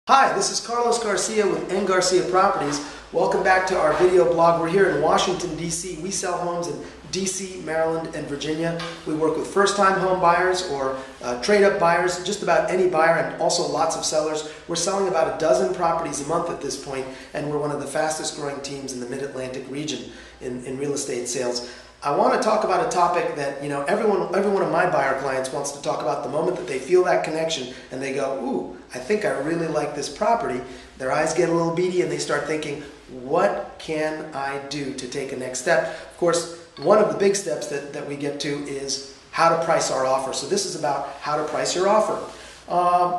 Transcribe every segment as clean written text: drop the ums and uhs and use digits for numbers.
Hi, this is Carlos Garcia with N. Garcia Properties. Welcome back to our video blog. We're here in Washington, D.C. We sell homes in D.C., Maryland, and Virginia. We work with first-time home buyers or trade-up buyers, just about any buyer, and also lots of sellers. We're selling about a dozen properties a month at this point, and we're one of the fastest-growing teams in the Mid-Atlantic region in real estate sales. I want to talk about a topic that every one of my buyer clients wants to talk about the moment that they feel that connection and they go, ooh, I think I really like this property. Their eyes get a little beady and they start thinking, what can I do to take a next step? Of course, one of the big steps that we get to is how to price our offer. So this is about how to price your offer.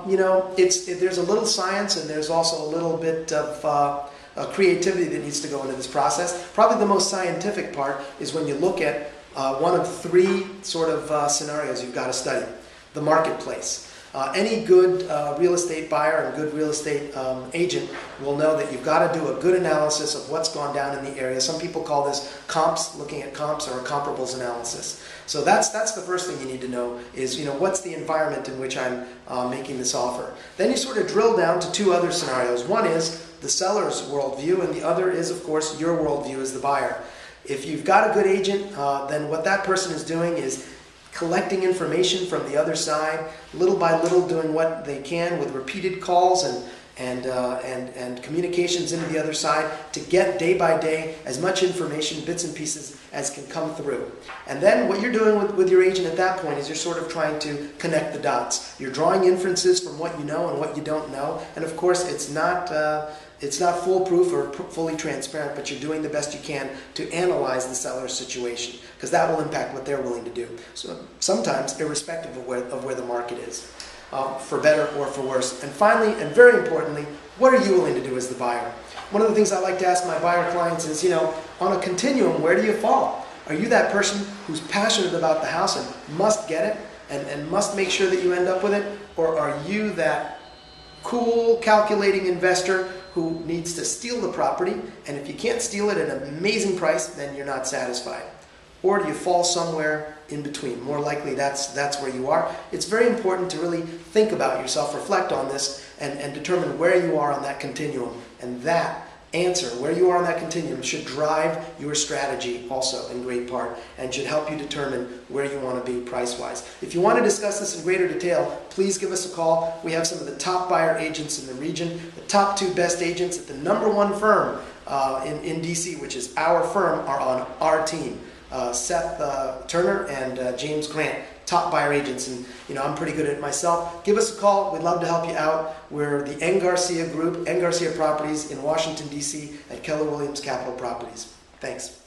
There's a little science and there's also a little bit of creativity that needs to go into this process. Probably the most scientific part is when you look at one of three sort of scenarios you've got to study. The marketplace. Any good real estate buyer and good real estate agent will know that you've got to do a good analysis of what's gone down in the area. Some people call this comps, looking at comps, or a comparables analysis. So that's the first thing you need to know is, what's the environment in which I'm making this offer. Then you sort of drill down to two other scenarios. One is the seller's worldview, and the other is, of course, your worldview as the buyer. If you've got a good agent, then what that person is doing is collecting information from the other side, little by little doing what they can with repeated calls and communications into the other side to get day by day as much information, bits and pieces, as can come through. And then what you're doing with your agent at that point is you're sort of trying to connect the dots. You're drawing inferences from what you know and what you don't know. And of course, it's not foolproof or fully transparent, but you're doing the best you can to analyze the seller's situation, because that will impact what they're willing to do. So sometimes irrespective of where the market is. For better or for worse. And finally, and very importantly, what are you willing to do as the buyer? One of the things I like to ask my buyer clients is, on a continuum, where do you fall? Are you that person who's passionate about the house and must get it and must make sure that you end up with it? Or are you that cool, calculating investor who needs to steal the property, and if you can't steal it at an amazing price, then you're not satisfied? Or do you fall somewhere in between? More likely that's where you are. It's very important to really think about yourself, reflect on this, and determine where you are on that continuum. And that answer, where you are on that continuum, should drive your strategy also in great part, and should help you determine where you want to be price-wise. If you want to discuss this in greater detail, please give us a call. We have some of the top buyer agents in the region, the top two best agents at the #1 firm in DC, which is our firm, are on our team. Seth Turner and James Grant, top buyer agents, and I'm pretty good at it myself. Give us a call. We'd love to help you out. We're the N. Garcia Group, N. Garcia Properties in Washington, D.C. at Keller Williams Capital Properties. Thanks.